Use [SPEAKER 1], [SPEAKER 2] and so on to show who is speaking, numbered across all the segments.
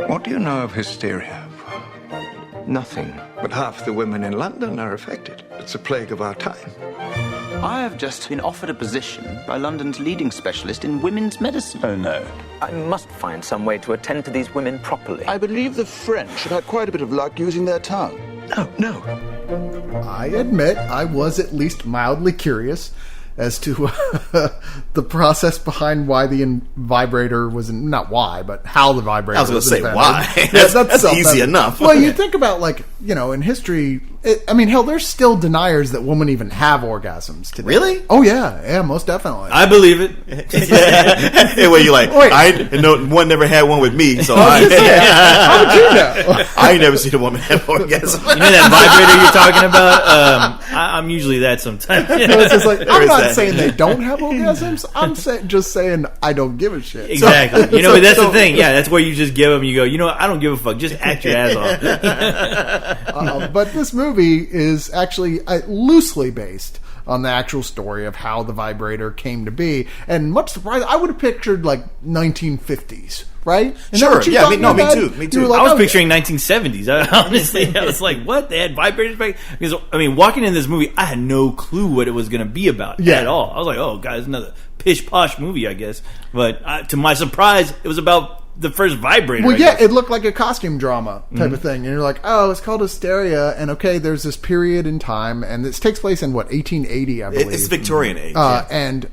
[SPEAKER 1] What do you know of hysteria?
[SPEAKER 2] Nothing.
[SPEAKER 1] But half the women in London are affected. It's a plague of our time.
[SPEAKER 3] I have just been offered a position by London's leading specialist in women's medicine.
[SPEAKER 4] Oh, no.
[SPEAKER 2] I must find some way to attend to these women properly.
[SPEAKER 4] I believe the French have had quite a bit of luck using their tongue.
[SPEAKER 1] No.
[SPEAKER 5] I admit I was at least mildly curious as to the process behind why the vibrator was not why, but how the vibrator.
[SPEAKER 6] I was going to say
[SPEAKER 5] invented.
[SPEAKER 6] why.
[SPEAKER 5] Yeah,
[SPEAKER 6] that's easy enough.
[SPEAKER 5] Well, you think about in history. Hell, there's still deniers that women even have orgasms today.
[SPEAKER 6] Really?
[SPEAKER 5] Oh yeah, most definitely.
[SPEAKER 7] I believe it.
[SPEAKER 6] Hey, wait, you like?
[SPEAKER 5] Wait.
[SPEAKER 6] One never had one with me, so
[SPEAKER 5] how would you know?
[SPEAKER 6] I ain't never seen a woman have orgasm.
[SPEAKER 7] You know that vibrator you're talking about? I'm usually that sometimes.
[SPEAKER 5] It's just like, I'm not saying they don't have orgasms. I'm just saying I don't give a shit.
[SPEAKER 7] Exactly. But that's the thing. Yeah, that's where you just give them. You go, I don't give a fuck. Just act your ass off.
[SPEAKER 5] But this movie is actually loosely based on the actual story of how the vibrator came to be, and much surprised, I would have pictured 1950s. Right?
[SPEAKER 6] Sure. Yeah. Me too.
[SPEAKER 7] I was picturing 1970s. Honestly, I was like, "What? They had vibrators back?" Because walking in this movie, I had no clue what it was going to be about at all. I was like, "Oh, guys, another pish posh movie, I guess." But to my surprise, it was about the first vibrator.
[SPEAKER 5] Well, it looked like a costume drama type of thing, and you're like, "Oh, it's called hysteria." And okay, there's this period in time, and this takes place in 1880, I believe.
[SPEAKER 6] It's Victorian age,
[SPEAKER 5] and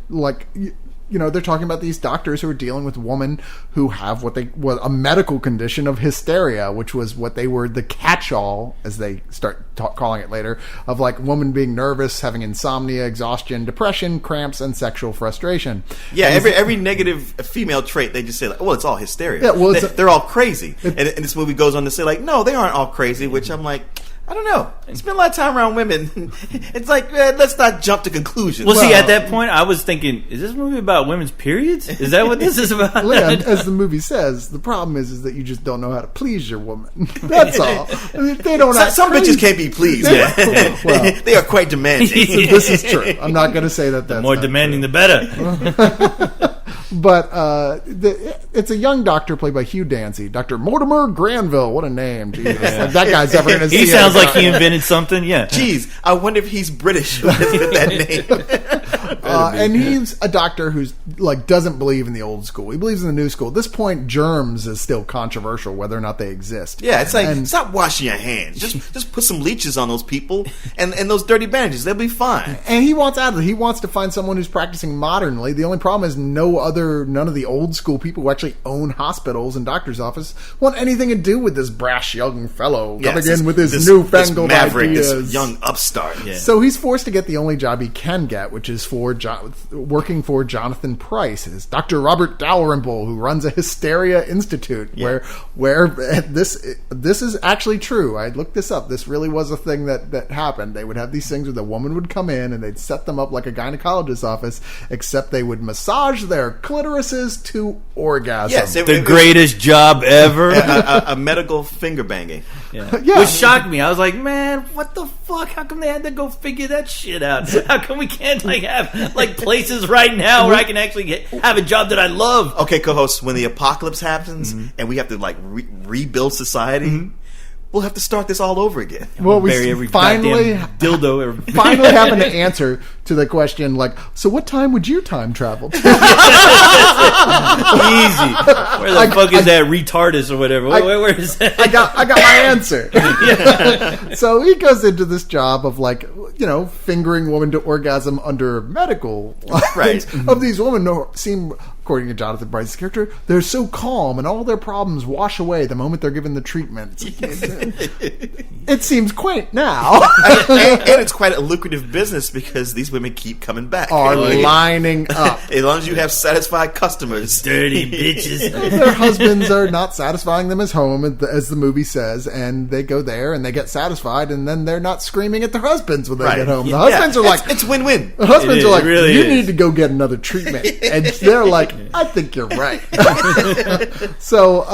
[SPEAKER 5] they're talking about these doctors who are dealing with women who have a medical condition of hysteria, which was what they were the catch-all, as they start calling it later, of women being nervous, having insomnia, exhaustion, depression, cramps, and sexual frustration.
[SPEAKER 6] Yeah, every negative female trait, they just say, it's all hysteria.
[SPEAKER 5] Yeah, well,
[SPEAKER 6] they're all crazy. And this movie goes on to say, no, they aren't all crazy, which I'm like, I don't know. Spend a lot of time around women. It's let's not jump to conclusions.
[SPEAKER 7] Well, see, at that point, I was thinking, is this movie about women's periods? Is that what this is about?
[SPEAKER 5] Leon, as the movie says, the problem is that you just don't know how to please your woman. That's all. They don't.
[SPEAKER 6] Some bitches can't be pleased. Well, they are quite demanding.
[SPEAKER 5] This is true. I'm not going to say that.
[SPEAKER 7] The more demanding, the better.
[SPEAKER 5] But it's a young doctor played by Hugh Dancy, Dr. Mortimer Granville. What a name, Jesus! That guy's ever going to see.
[SPEAKER 7] He sounds like he invented something. Yeah.
[SPEAKER 6] Jeez, I wonder if he's British with that name.
[SPEAKER 5] And he's a doctor who's doesn't believe in the old school. He believes in the new school. At this point, germs is still controversial whether or not they exist.
[SPEAKER 6] Yeah, it's stop washing your hands. Just put some leeches on those people and those dirty bandages. They'll be fine.
[SPEAKER 5] And he wants out of it. He wants to find someone who's practicing modernly. The only problem is none of the old school people who actually own hospitals and doctor's office want anything to do with this brash young fellow coming in with his newfangled
[SPEAKER 6] maverick,
[SPEAKER 5] ideas.
[SPEAKER 6] This young upstart. Yeah.
[SPEAKER 5] So he's forced to get the only job he can get, which is working for Jonathan Price, as Dr. Robert Dalrymple, who runs a hysteria institute, where this is actually true. I looked this up. This really was a thing that happened. They would have these things where the woman would come in and they'd set them up like a gynecologist's office, except they would massage their clitorises to orgasm.
[SPEAKER 6] Yes,
[SPEAKER 7] the greatest job ever.
[SPEAKER 6] A medical finger banging.
[SPEAKER 7] Yeah. Which shocked me. I was like, man, what the fuck? How come they had to go figure that shit out? How come we can't have places right now where I can actually have a job that I love?
[SPEAKER 6] Okay, co-host, when the apocalypse happens and we have to rebuild society, we'll have to start this all over again.
[SPEAKER 5] Well, we finally
[SPEAKER 7] dildo
[SPEAKER 5] finally happened to answer to the question, so what time would you time travel to?
[SPEAKER 7] Easy. Where the fuck is that retardus or whatever? Where is that?
[SPEAKER 5] I got my answer. So he goes into this job of fingering women to orgasm under medical
[SPEAKER 6] right
[SPEAKER 5] of these women who seem, according to Jonathan Price's character, they're so calm and all their problems wash away the moment they're given the treatment. It seems quaint now.
[SPEAKER 6] and it's quite a lucrative business because these women keep coming back.
[SPEAKER 5] Are lining up.
[SPEAKER 6] As long as you have satisfied customers.
[SPEAKER 7] Dirty bitches.
[SPEAKER 5] Their husbands are not satisfying them as home, as the movie says, and they go there and they get satisfied, and then they're not screaming at their husbands when they get home. The husbands are
[SPEAKER 6] it's win-win.
[SPEAKER 5] The husbands are like,
[SPEAKER 7] really
[SPEAKER 5] you need to go get another treatment. And they're like, I think you're right. So,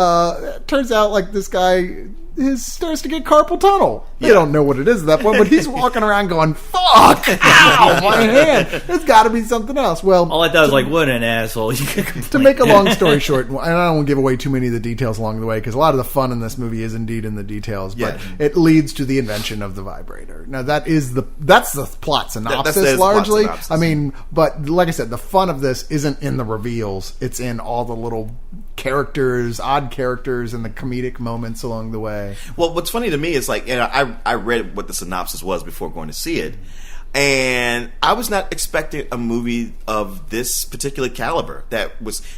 [SPEAKER 5] it turns out this guy starts to get carpal tunnel. You don't know what it is at that point, but he's walking around going, "Fuck! Ow, my hand! There's got to be something else." Well,
[SPEAKER 7] all I thought was like, "What an asshole!"
[SPEAKER 5] To make a long story short, and I don't want to give away too many of the details along the way because a lot of the fun in this movie is indeed in the details, but it leads to the invention of the vibrator. Now that's the plot synopsis largely. Plot synopsis. I mean, but like I said, the fun of this isn't in the reveals; it's in all the little characters, odd characters, and the comedic moments along the way.
[SPEAKER 6] Well, what's funny to me is like, I read what the synopsis was before going to see it, and I was not expecting a movie of this particular caliber that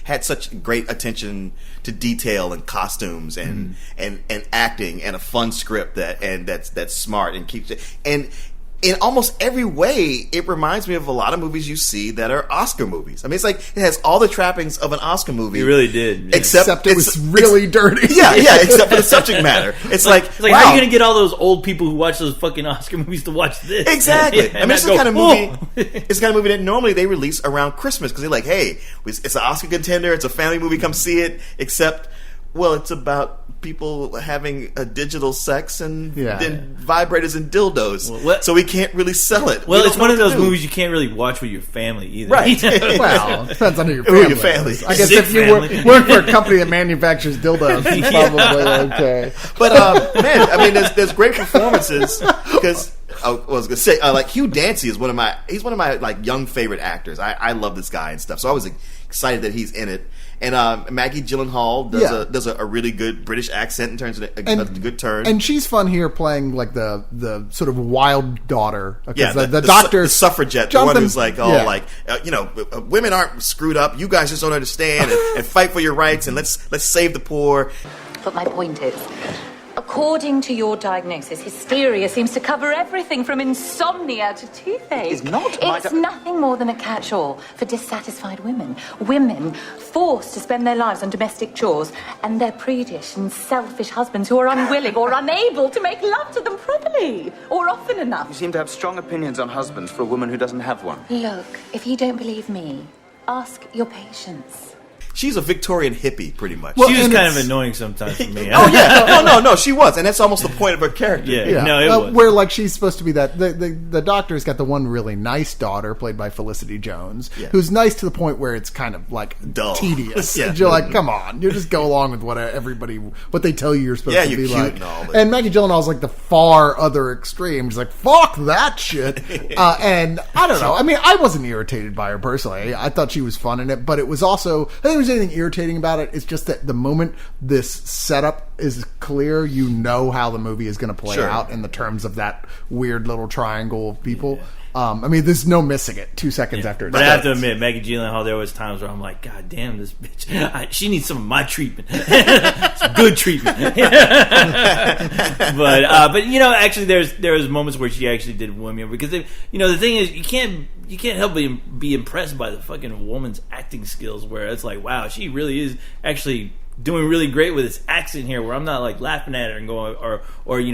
[SPEAKER 6] had such great attention to detail and costumes and acting and a fun script that's smart and keeps it. And in almost every way, it reminds me of a lot of movies you see that are Oscar movies. I mean, it's like it has all the trappings of an Oscar movie.
[SPEAKER 7] It really did. Man.
[SPEAKER 5] Except it was really dirty.
[SPEAKER 6] Yeah, except for the subject matter. It's like
[SPEAKER 7] wow. How are you going to get all those old people who watch those fucking Oscar movies to watch this?
[SPEAKER 6] Exactly. I mean, it's the kind of movie. It's the kind of movie that normally they release around Christmas because they're like, hey, it's an Oscar contender. It's a family movie. Come see it. Except, well, it's about people having a digital sex and then vibrators and dildos. So we can't really sell it.
[SPEAKER 7] Well, it's one of those movies you can't really watch with your family either.
[SPEAKER 6] Right.
[SPEAKER 5] Well, it depends on who your family is. I guess if you work for a company that manufactures dildos, it's probably okay.
[SPEAKER 6] But, man, I mean, there's great performances because... I was gonna say, like Hugh Dancy is one of my like young favorite actors. I love this guy and stuff, so I was excited that he's in it. And Maggie Gyllenhaal does a really good British accent in terms of a good turn.
[SPEAKER 5] And she's fun here playing like the sort of wild daughter.
[SPEAKER 6] Yeah,
[SPEAKER 5] the doctor,
[SPEAKER 6] the suffragette, the one who's like women aren't screwed up. You guys just don't understand and fight for your rights and let's save the poor.
[SPEAKER 8] But my point is, according to your diagnosis, hysteria seems to cover everything from insomnia to toothache.
[SPEAKER 3] It's not.
[SPEAKER 8] It's nothing more than a catch-all for dissatisfied women. Women forced to spend their lives on domestic chores and their prudish and selfish husbands who are unwilling or unable to make love to them properly or often enough.
[SPEAKER 3] You seem to have strong opinions on husbands for a woman who doesn't have one.
[SPEAKER 8] Look, if you don't believe me, ask your patients.
[SPEAKER 6] She's a Victorian hippie, pretty much.
[SPEAKER 7] Well, she was kind of annoying sometimes for me.
[SPEAKER 6] Oh yeah, no, she was, and that's almost the point of her character.
[SPEAKER 7] Yeah. No, it was.
[SPEAKER 5] Where like she's supposed to be that the doctor's got the one really nice daughter played by Felicity Jones, who's nice to the point where it's kind of like
[SPEAKER 6] dull,
[SPEAKER 5] tedious. And you're like, come on, you just go along with what they tell you you're supposed to be
[SPEAKER 6] cute
[SPEAKER 5] like.
[SPEAKER 6] And all, but...
[SPEAKER 5] And Maggie Gyllenhaal's like the far other extreme. She's like, fuck that shit. And I don't know. I mean, I wasn't irritated by her personally. I thought she was fun in it, but it was also, I think there was anything irritating about it. It's just that the moment this setup is clear, you know how the movie is going to play out in the terms of that weird little triangle of people. Yeah. I mean, there's no missing it 2 seconds after it.
[SPEAKER 7] But I have to admit, Maggie Gyllenhaal, there was times where I'm like, God damn, this bitch. She needs some of my treatment. Some good treatment. But you know, actually, there was moments where she actually did win me over because the thing is, you can't help but be impressed by the fucking woman's acting skills. Where it's like, wow, she really is actually doing really great with this accent here, where I'm not like laughing at her and going, or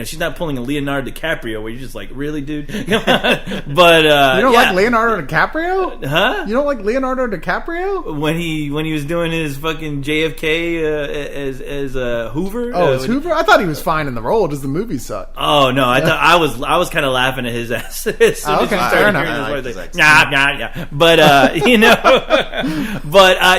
[SPEAKER 7] she's not pulling a Leonardo DiCaprio where you're just like, really, dude? But you
[SPEAKER 5] don't like Leonardo DiCaprio?
[SPEAKER 7] Huh?
[SPEAKER 5] You don't like Leonardo DiCaprio?
[SPEAKER 7] When he was doing his fucking JFK as Hoover?
[SPEAKER 5] As Hoover? I thought he was fine in the role. Does the movie suck?
[SPEAKER 7] Oh no, I thought I was kind of laughing at his ass. Okay, fair enough. Yeah. But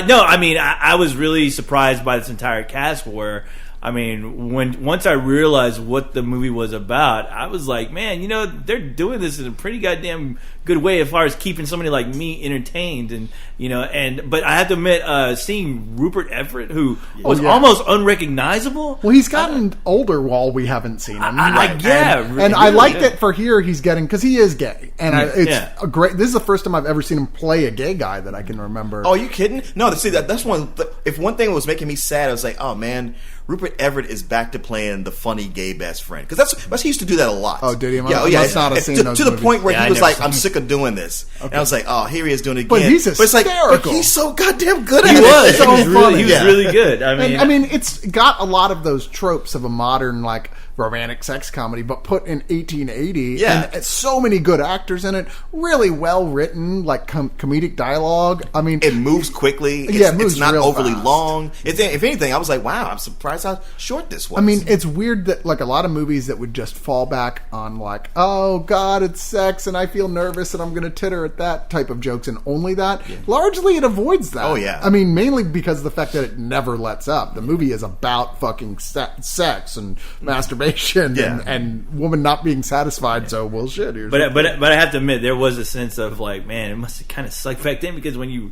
[SPEAKER 7] no, I mean, I was really surprised by this entire cast. Where I mean, once I realized what the movie was about, I was like, man, they're doing this in a pretty goddamn good way as far as keeping somebody like me entertained, but I have to admit, seeing Rupert Everett, who was almost unrecognizable.
[SPEAKER 5] Well, he's gotten older while we haven't seen him.
[SPEAKER 7] And
[SPEAKER 5] I like that for here he's getting, because he is gay, and it's a great. This is the first time I've ever seen him play a gay guy that I can remember.
[SPEAKER 6] Oh, are you kidding? No, see that's one. If one thing was making me sad, I was like, oh man, Rupert Everett is back to playing the funny gay best friend, because that's he used to do that a lot.
[SPEAKER 5] Oh, did he?
[SPEAKER 6] It's not a scene to the point where he was like, I'm sick of doing this, and I was like, oh, here he is doing it again.
[SPEAKER 5] But he's hysterical.
[SPEAKER 6] But he's so goddamn good at it.
[SPEAKER 7] He was really good. I mean,
[SPEAKER 5] it's got a lot of those tropes of a modern like romantic sex comedy, but put in 1880.
[SPEAKER 6] Yeah,
[SPEAKER 5] and so many good actors in it. Really well written, like comedic dialogue. I mean,
[SPEAKER 6] it moves quickly. It's not overly long. If anything, I was like, wow, I'm surprised how short this was.
[SPEAKER 5] I mean, it's weird that like a lot of movies that would just fall back on like, oh God, it's sex and I feel nervous and I'm going to titter at that type of jokes and only that. Yeah. Largely, it avoids that.
[SPEAKER 6] Oh yeah.
[SPEAKER 5] I mean, mainly because of the fact that it never lets up. The movie is about fucking sex and masturbation and woman not being satisfied. So well, shit.
[SPEAKER 7] But I have to admit, there was a sense of like, man, it must have kind of sucked back then, because when you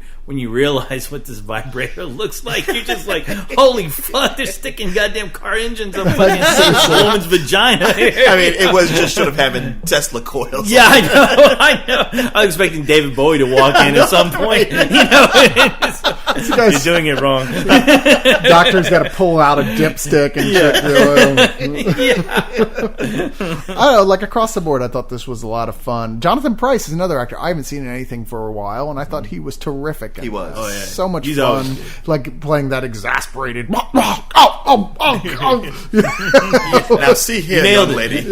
[SPEAKER 7] realize what this vibrator looks like, you're just like, holy fuck, they're sticking goddamn car engines up fucking a woman's vagina.
[SPEAKER 6] I mean, it was just sort of having Tesla coils.
[SPEAKER 7] Yeah, I know. I was expecting David Bowie to walk in at some point. You're doing it wrong.
[SPEAKER 5] Doctor's got to pull out a dipstick and check the oil. I don't know, like across the board, I thought this was a lot of fun. Jonathan Pryce is another actor I haven't seen anything for a while, and I thought he was terrific.
[SPEAKER 6] He was.
[SPEAKER 7] Oh, yeah.
[SPEAKER 5] So much
[SPEAKER 7] He's
[SPEAKER 5] fun.
[SPEAKER 7] always...
[SPEAKER 5] like playing that exasperated.
[SPEAKER 6] Now see here, young lady.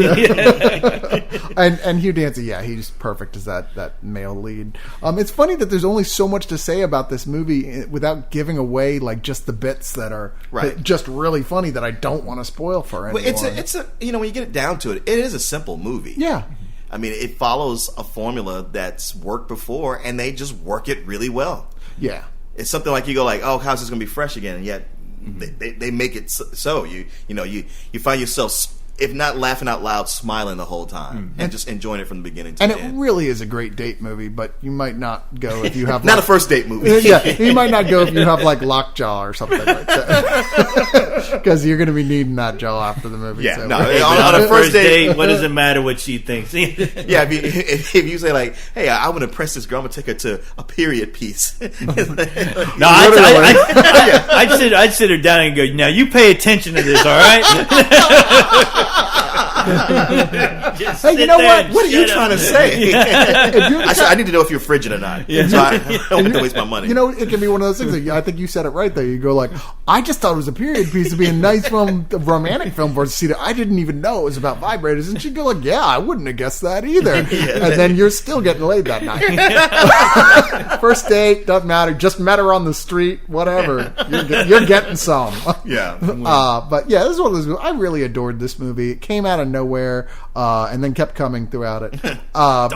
[SPEAKER 5] And Hugh Dancy, he's perfect as that male lead. It's funny that there's only so much to say about this movie without giving away like just the bits that are just really funny that I don't want to spoil for anyone.
[SPEAKER 6] It's a when you get it down to it is a simple movie.
[SPEAKER 5] Yeah.
[SPEAKER 6] I mean, it follows a formula that's worked before, and they just work it really well.
[SPEAKER 5] Yeah.
[SPEAKER 6] It's something like you go like, oh, how's this going to be fresh again? And yet they make it so. You find yourself, if not laughing out loud, smiling the whole time and just enjoying it from the beginning to the end.
[SPEAKER 5] And it really is a great date movie, but you might not go if you have
[SPEAKER 6] not a first date movie.
[SPEAKER 5] Yeah, you might not go if you have like lockjaw or something like that, because you're going to be needing that jaw after the movie.
[SPEAKER 6] Yeah,
[SPEAKER 5] so.
[SPEAKER 6] no, on a first date,
[SPEAKER 7] what does it matter what she thinks?
[SPEAKER 6] Yeah, if you say like, hey, I want to press this girl, I'm going to take her to a period piece.
[SPEAKER 7] No, I'd sit her down and go, now you pay attention to this, all right?
[SPEAKER 6] Hey, you know what? What are you trying to say? I said, I need to know if you're frigid or not. Yeah. So I don't want to waste my money.
[SPEAKER 5] You know, it can be one of those things. That I think you said it right there. You go like, I just thought it was a period piece to be a nice romantic film for us to see that. I didn't even know it was about vibrators. And she'd go like, yeah, I wouldn't have guessed that either. And then you're still getting laid that night. First date, doesn't matter. Just met her on the street, whatever. You're getting some.
[SPEAKER 6] Yeah.
[SPEAKER 5] But yeah, this is one of those. I really adored this movie. It came out of nowhere, and then kept coming throughout it. I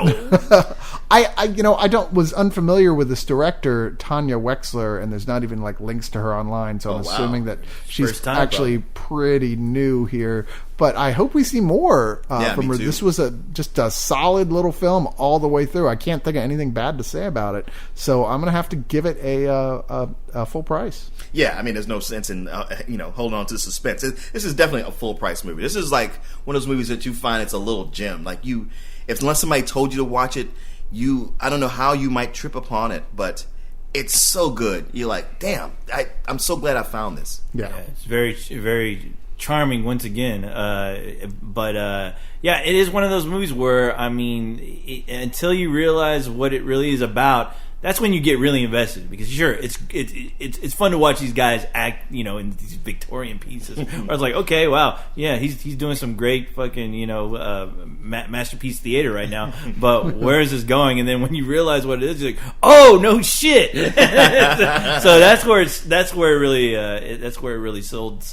[SPEAKER 5] was unfamiliar with this director, Tanya Wexler, and there's not even like links to her online, so I'm assuming that she's actually pretty new here. But I hope we see more from her. Too. This was just a solid little film all the way through. I can't think of anything bad to say about it, so I'm going to have to give it a full price.
[SPEAKER 6] Yeah, I mean, there's no sense in holding on to the suspense. This is definitely a full price movie. This is like one of those movies that you find it's a little gem. Like unless somebody told you to watch it, I don't know how you might trip upon it, but it's so good. You're like, damn, I'm so glad I found this.
[SPEAKER 5] Yeah,
[SPEAKER 7] it's very, very charming once again. But it is one of those movies where, I mean, until you realize what it really is about, that's when you get really invested, because sure, it's fun to watch these guys act, in these Victorian pieces. Where I was like, okay, wow, yeah, he's doing some great fucking, masterpiece theater right now. But where is this going? And then when you realize what it is, you're like, oh no shit. So that's where it really sold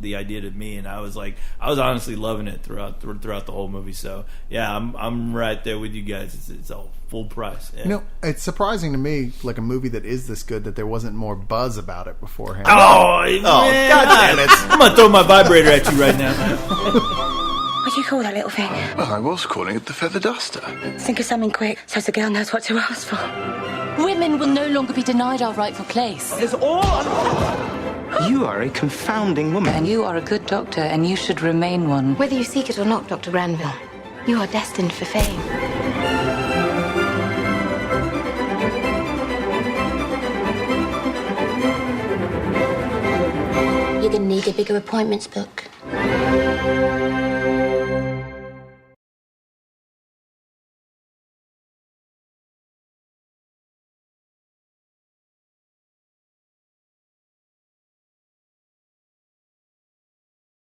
[SPEAKER 7] the idea to me, and I was honestly loving it throughout the whole movie. So yeah, I'm right there with you guys. It's all full price. Yeah.
[SPEAKER 5] It's surprising to me, like a movie that is this good, that there wasn't more buzz about it beforehand.
[SPEAKER 7] Oh man. God damn it! I'm gonna throw my vibrator at you right now.
[SPEAKER 9] What do you call that little thing?
[SPEAKER 4] Well, I was calling it the feather duster.
[SPEAKER 9] Think of something quick, so the girl knows what to ask for.
[SPEAKER 8] Women will no longer be denied our rightful place.
[SPEAKER 3] It's all... You are a confounding woman.
[SPEAKER 8] And you are a good doctor, and you should remain one.
[SPEAKER 9] Whether you seek it or not, Dr. Granville, you are destined for fame. You're going to need a bigger appointments book.